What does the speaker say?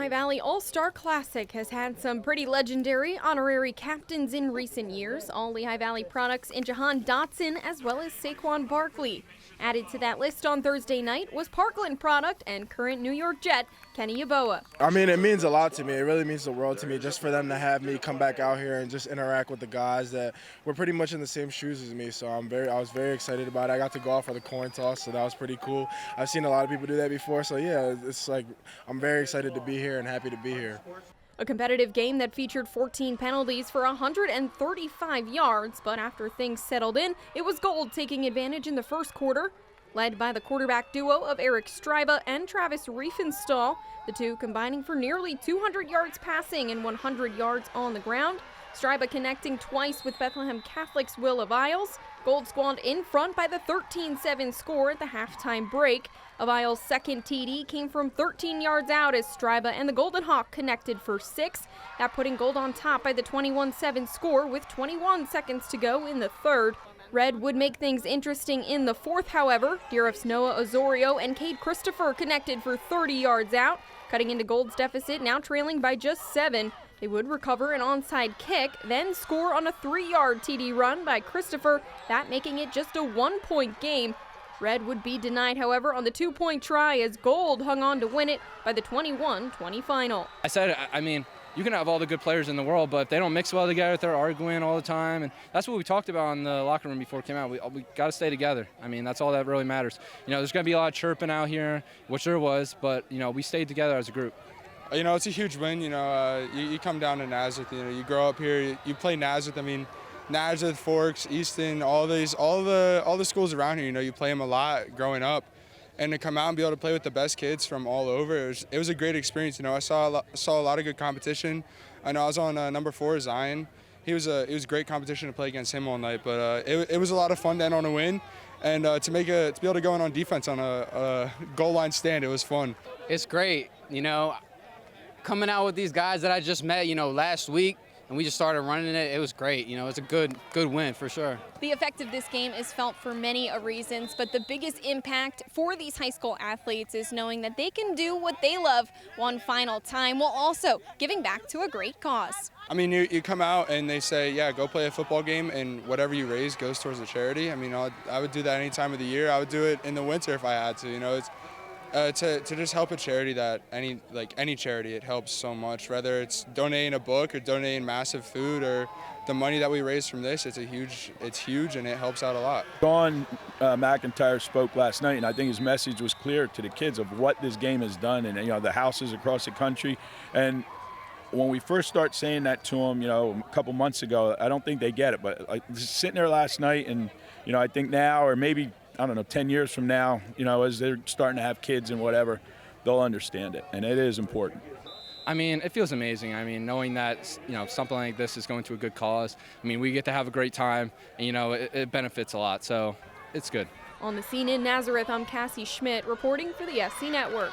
Lehigh Valley All-Star Classic has had some pretty legendary honorary captains in recent years. All Lehigh Valley products in Jahan Dotson as well as Saquon Barkley. Added to that list on Thursday night was Parkland product and current New York Jet Kenny Yeboah. I mean, it means a lot to me. It really means the world to me just for them to have me come back out here and just interact with the guys that were pretty much in the same shoes as me. So I was very excited about it. I got to go out for the coin toss, so that was pretty cool. I've seen a lot of people do that before, so yeah, it's like I'm very excited to be here and happy to be here. A competitive game that featured 14 penalties for 135 yards, but after things settled in, it was Gold taking advantage in the first quarter. Led by the quarterback duo of Eric Stryba and Travis Riefenstahl, the two combining for nearly 200 yards passing and 100 yards on the ground. Stryba connecting twice with Bethlehem Catholic's Will of Isles. Gold squad in front by the 13-7 score at the halftime break. Of Isles' second TD came from 13 yards out as Stryba and the Golden Hawk connected for 6. That putting Gold on top by the 21-7 score with 21 seconds to go in the third. Red would make things interesting in the fourth, however. Deerhooff's Noah Osorio and Cade Christopher connected for 30 yards out, cutting into Gold's deficit, now trailing by just 7. They would recover an onside kick, then score on a 3-yard TD run by Christopher, that making it just a 1-point game. Red would be denied, however, on the 2-point try as Gold hung on to win it by the 21-20 final. I mean, you can have all the good players in the world, but if they don't mix well together, if they're arguing all the time, and that's what we talked about in the locker room before it came out. We got to stay together. I mean, that's all that really matters. You know, there's going to be a lot of chirping out here, which there was, but, you know, we stayed together as a group. You know, it's a huge win. You know, you come down to Nazareth. You know, you grow up here. You play Nazareth. I mean, Nazareth, Forks, Easton, all the schools around here. You know, you play them a lot growing up, and to come out and be able to play with the best kids from all over, it was a great experience. You know, I saw a lot of good competition. I know I was on number 4, Zion. It was great competition to play against him all night, but it was a lot of fun to end on a win, and to be able to go in on defense on a goal line stand, it was fun. It's great, you know. Coming out with these guys that I just met, you know, last week, and we just started running it. It was great. You know, it's a good win for sure. The effect of this game is felt for many reasons, but the biggest impact for these high school athletes is knowing that they can do what they love one final time while also giving back to a great cause. I mean, you come out and they say, yeah, go play a football game, and whatever you raise goes towards a charity. I mean, I would do that any time of the year. I would do it in the winter if I had to. You know, it's to just help a charity that any charity, it helps so much. Whether it's donating a book or donating massive food or the money that we raise from this, it's huge and it helps out a lot. Don McIntyre spoke last night, and I think his message was clear to the kids of what this game has done, and you know, the houses across the country. And when we first start saying that to them, you know, a couple months ago, I don't think they get it. But like just sitting there last night, and you know, I think now, or maybe I don't know, 10 years from now, you know, as they're starting to have kids and whatever, they'll understand it, and it is important. I mean, it feels amazing. I mean, knowing that, you know, something like this is going to a good cause. I mean, we get to have a great time, and, you know, it benefits a lot, so it's good. On the scene in Nazareth, I'm Cassie Schmidt reporting for the SC Network.